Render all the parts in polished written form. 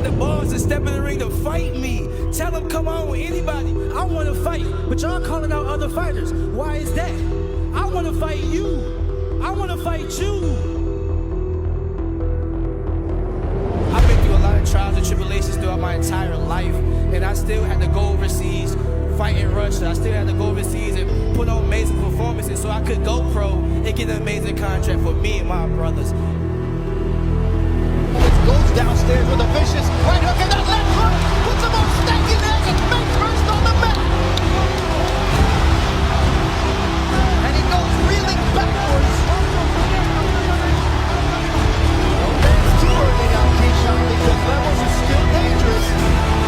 got the balls to step in the ring to fight me. Tell them come on with anybody. I want to fight, but y'all calling out other fighters. Why is that? I want to fight you. I want to fight you. I've been through a lot of trials and tribulations throughout my entire life, and I still had to go overseas, fight in Russia. I still had to go overseas and put on amazing performances so I could go pro and get an amazing contract for me and my brothers. Goes downstairs with a vicious right hook and that left hook puts him on stanky legs and Spinks first on the mat. And he goes reeling backwards. Don't dance too early now, Keyshawn, because levels is still dangerous.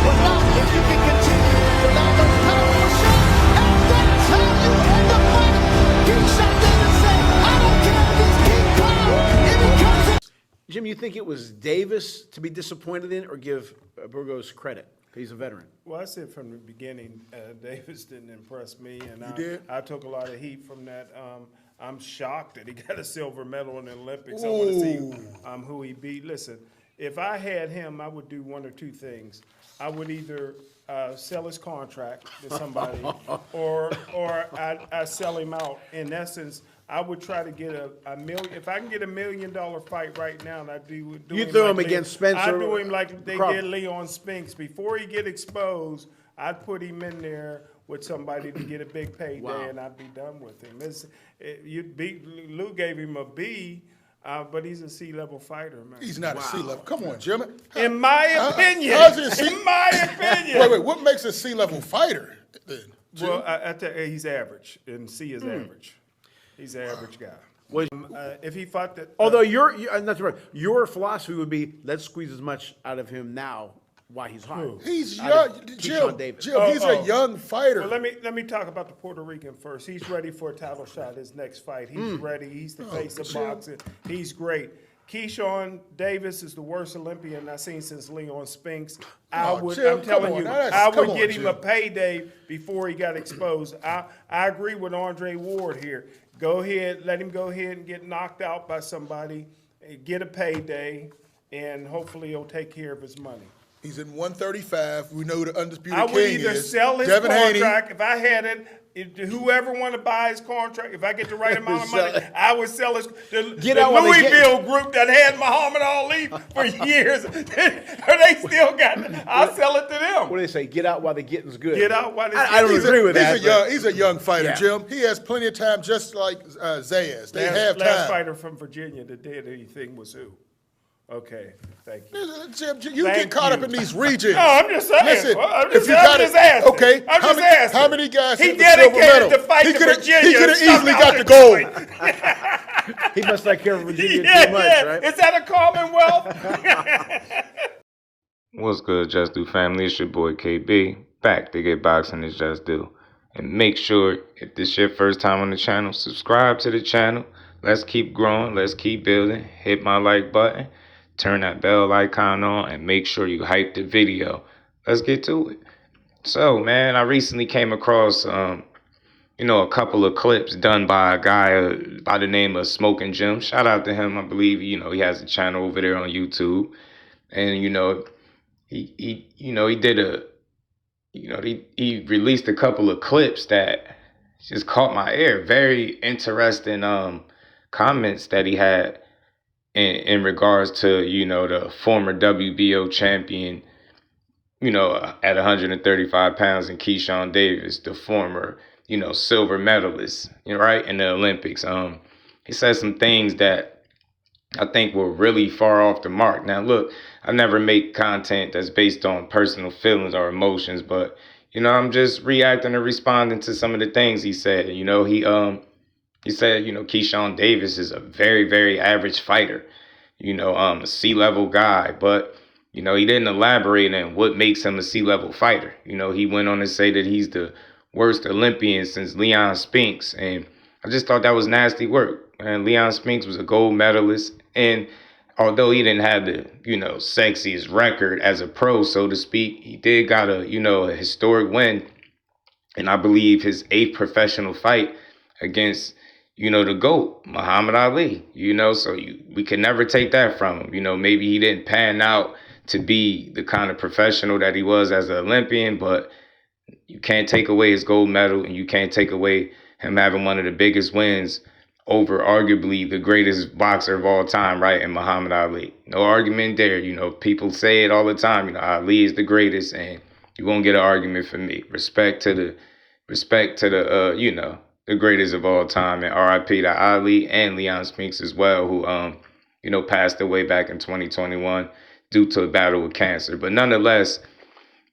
But not if you can continue to land those powerful shots. And that's how you end the fight. Keyshawn Davis said, I don't care if he's King Kong. If he comes in. Jim, you think it was Davis to be disappointed in or give Burgos credit? He's a veteran. Well, I said from the beginning, Davis didn't impress me, and I I took a lot of heat from that. I'm shocked that he got a silver medal in the Olympics. I want to see who he beat. Listen, if I had him, I would do one or two things. I would either sell his contract to somebody, or I sell him out. In essence, I would try to get a million. If I can get $1 million fight right now, and I do You throw him against Spencer. I do him like they Crawford. did Leon Spinks. Before he get exposed, I'd put him in there with somebody to get a big payday, and I'd be done with him. Lou gave him a B, but he's a C-level fighter, man. He's not a C-level. Come on, Jimmy. In my opinion. How's he a C? In my opinion. Wait. What makes a C-level fighter then, Jim? Well, I tell you, he's average, and C is average. He's an average guy. If he fought that, Although that's right. Your philosophy would be let's squeeze as much out of him now while he's hot. He's Out of young, Keyshawn Davis. Jim. He's a young fighter. well, let me talk about the Puerto Rican first. He's ready for a title shot. His next fight, he's ready. He's the face of boxing. He's great. Keyshawn Davis is the worst Olympian I've seen since Leon Spinks. Jim, I'm telling come you, on. I would Come on, get him Jim. a payday before he got exposed. I agree with Andre Ward here. Go ahead, let him go ahead and get knocked out by somebody, get a payday, and hopefully he'll take care of his money. He's in 135. We know the undisputed I king would either is sell his Devin Haney. contract if I had it. Whoever want to buy his contract, if I get the right amount of money, I would sell his. The out while they Louisville group that had Muhammad Ali for years, they still got it. I'll sell it to them. What do they say? Get out while the getting's good. Get out while the I don't agree with that. He's a young fighter, Yeah. Jim. He has plenty of time, just like Zayas. They have last time. fighter from Virginia that did anything was who? Okay, thank you. Jim, you Thank get caught you. up in these regions. No, I'm just saying. Listen, I'm if just, you I'm got just it, asking. okay. I'm just asking. How many guys He have the silver dedicated medal? to fight He to coulda- Virginia. He could have and stuck easily out got in the gold. Detroit. He must not care for Virginia Yeah, too much, yeah. right? Is that a Commonwealth? What's good, Just Do family? It's your boy KB, back to get boxing is Just Do. And make sure, if this is your first time on the channel, subscribe to the channel. Let's keep growing, let's keep building. Hit my like button, turn that bell icon on, and make sure you hype the video. Let's get to it. So, man, I recently came across, a couple of clips done by a guy by the name of Smoking Jim. Shout out to him. I believe, he has a channel over there on YouTube. And, he did he released a couple of clips that just caught my ear. Very interesting comments that he had in regards to, the former WBO champion, at 135 pounds, and Keyshawn Davis, the former, silver medalist, right, in the Olympics. He said some things that I think were really far off the mark. Now, look, I never make content that's based on personal feelings or emotions, but, I'm just reacting and responding to some of the things he said. He said, Keyshawn Davis is a very, very average fighter, a C-level guy, but, he didn't elaborate on what makes him a C-level fighter. He went on to say that he's the worst Olympian since Leon Spinks, and I just thought that was nasty work. And Leon Spinks was a gold medalist, and although he didn't have the, sexiest record as a pro, so to speak, he did got a historic win. And I believe his 8th professional fight against, the GOAT, Muhammad Ali, so we can never take that from him. Maybe he didn't pan out to be the kind of professional that he was as an Olympian, but you can't take away his gold medal, and you can't take away him having one of the biggest wins over arguably the greatest boxer of all time, right, in Muhammad Ali. No argument there. People say it all the time. Ali is the greatest, and you won't get an argument from me. Respect to the the greatest of all time, and R.I.P. to Ali and Leon Spinks as well, who passed away back in 2021 due to a battle with cancer. But nonetheless,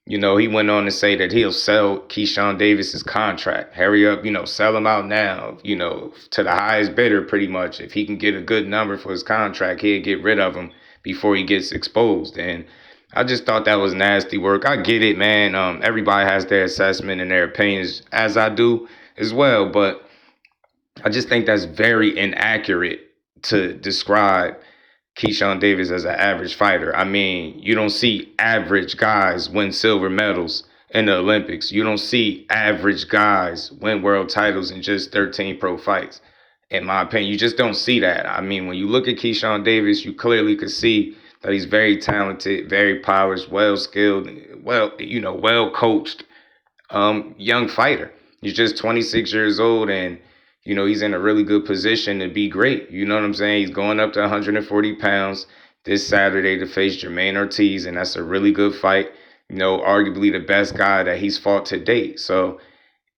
he went on to say that he'll sell Keyshawn Davis's contract. Hurry up, sell him out now, to the highest bidder pretty much. If he can get a good number for his contract, he'll get rid of him before he gets exposed. And I just thought that was nasty work. I get it, man. Everybody has their assessment and their opinions, as I do as well. But I just think that's very inaccurate to describe Keyshawn Davis as an average fighter. I mean, you don't see average guys win silver medals in the Olympics. You don't see average guys win world titles in just 13 pro fights. In my opinion, you just don't see that. I mean, when you look at Keyshawn Davis, you clearly could see that he's very talented, very polished, well-skilled, well-coached young fighter. He's just 26 years old, and he's in a really good position to be great. You know what I'm saying? He's going up to 140 pounds this Saturday to face Jermaine Ortiz, and that's a really good fight. Arguably the best guy that he's fought to date. So,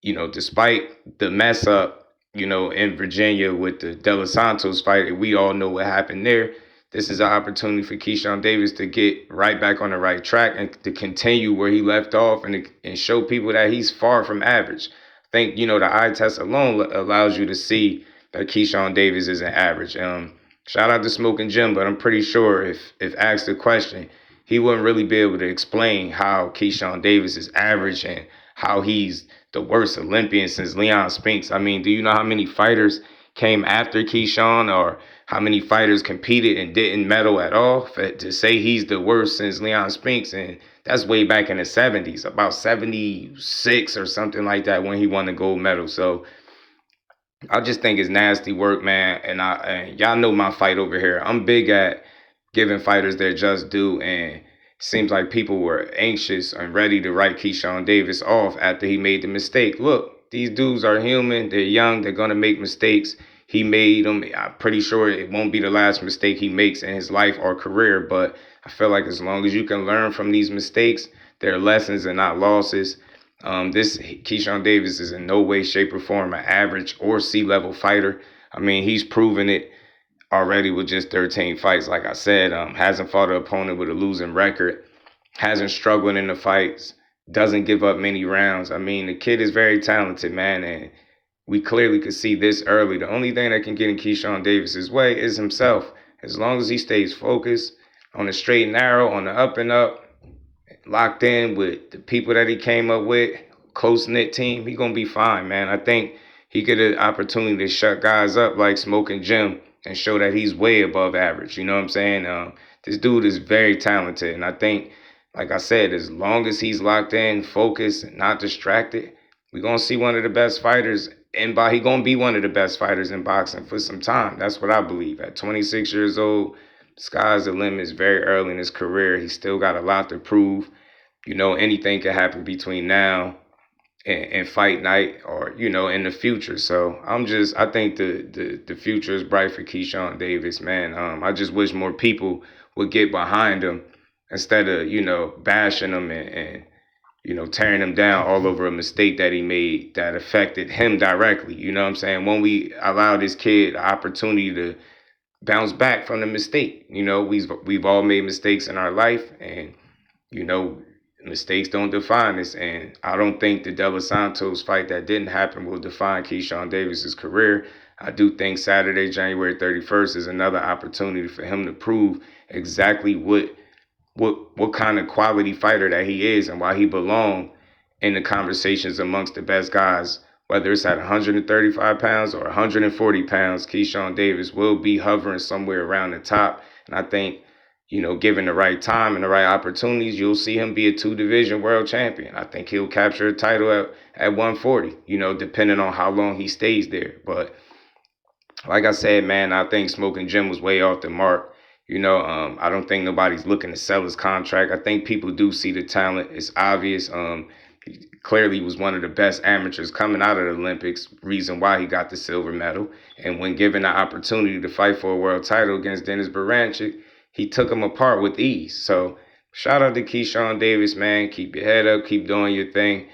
despite the mess up, in Virginia with the De Los Santos fight, we all know what happened there. This is an opportunity for Keyshawn Davis to get right back on the right track and to continue where he left off and show people that he's far from average. I think, the eye test alone allows you to see that Keyshawn Davis isn't average. Shout out to Smoking Jim, but I'm pretty sure if asked the question, he wouldn't really be able to explain how Keyshawn Davis is average and how he's the worst Olympian since Leon Spinks. I mean, do you know how many fighters came after Keyshawn, or how many fighters competed and didn't medal at all? To say he's the worst since Leon Spinks, and that's way back in the 70s, about 76 or something like that when he won the gold medal. So I just think it's nasty work, man. And y'all know my fight over here. I'm big at giving fighters their just due, and it seems like people were anxious and ready to write Keyshawn Davis off after he made the mistake. Look, these dudes are human. They're young. They're going to make mistakes. He made them. I'm pretty sure it won't be the last mistake he makes in his life or career, but I feel like as long as you can learn from these mistakes, they're lessons and not losses. This Keyshawn Davis is in no way, shape, or form an average or C-level fighter. I mean, he's proven it already with just 13 fights. Like I said, hasn't fought an opponent with a losing record, hasn't struggled in the fights, doesn't give up many rounds. I mean, the kid is very talented, man, and we clearly could see this early. The only thing that can get in Keyshawn Davis's way is himself. As long as he stays focused on the straight and narrow, on the up and up, locked in with the people that he came up with, close-knit team, he going to be fine, man. I think he get an opportunity to shut guys up like Smoking Jim and show that he's way above average. You know what I'm saying? This dude is very talented, and I think, like I said, as long as he's locked in, focused, and not distracted, we're going to see one of the best fighters. And he's going to be one of the best fighters in boxing for some time. That's what I believe. At 26 years old, sky's the limit. It's very early in his career. He's still got a lot to prove. Anything can happen between now and fight night, or, in the future. So I think the future is bright for Keyshawn Davis, man. I just wish more people would get behind him instead of, bashing him and tearing him down all over a mistake that he made that affected him directly. You know what I'm saying? When we allow this kid the opportunity to bounce back from the mistake, we've all made mistakes in our life, and, mistakes don't define us. And I don't think the De Los Santos fight that didn't happen will define Keyshawn Davis's career. I do think Saturday, January 31st is another opportunity for him to prove exactly what kind of quality fighter that he is and why he belongs in the conversations amongst the best guys. Whether it's at 135 pounds or 140 pounds, Keyshawn Davis will be hovering somewhere around the top. And I think, given the right time and the right opportunities, you'll see him be a 2-division world champion. I think he'll capture a title at 140, depending on how long he stays there. But like I said, man, I think Smoking Jim was way off the mark. I don't think nobody's looking to sell his contract. I think people do see the talent. It's obvious. He clearly was one of the best amateurs coming out of the Olympics, reason why he got the silver medal. And when given the opportunity to fight for a world title against Dennis Baranchyk, he took him apart with ease. So shout out to Keyshawn Davis, man. Keep your head up. Keep doing your thing.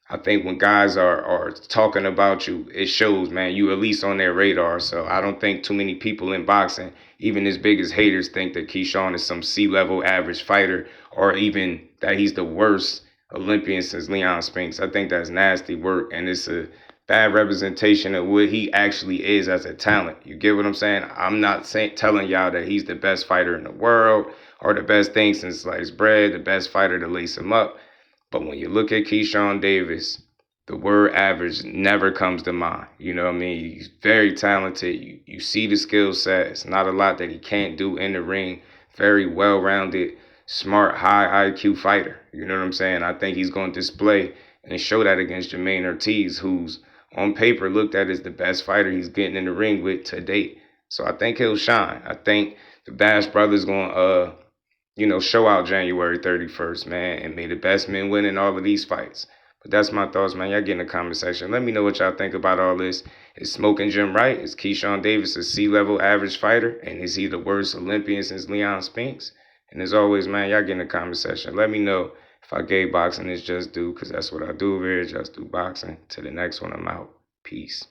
I think when guys are talking about you, it shows, man. You at least on their radar. So I don't think too many people in boxing, even as big as haters, think that Keyshawn is some C-level average fighter or even that he's the worst Olympian since Leon Spinks. I think that's nasty work, and it's a bad representation of what he actually is as a talent. You get what I'm saying? I'm not telling y'all that he's the best fighter in the world or the best thing since sliced bread, the best fighter to lace him up. But when you look at Keyshawn Davis, the word average never comes to mind. You know what I mean? He's very talented. You see the skill set. It's not a lot that he can't do in the ring. Very well-rounded, smart, high IQ fighter. You know what I'm saying? I think he's going to display and show that against Jermaine Ortiz, who's on paper looked at as the best fighter he's getting in the ring with to date. So I think he'll shine. I think the Bash brothers going to show out January 31st, man, and may the best men win in all of these fights. But that's my thoughts, man. Y'all get in the comment section. Let me know what y'all think about all this. Is Smoking Jim right? Is Keyshawn Davis a C-level average fighter? And is he the worst Olympian since Leon Spinks? And as always, man, y'all get in the comment section. Let me know if I gave boxing its just due, because that's what I do over here, just do boxing. Till the next one, I'm out. Peace.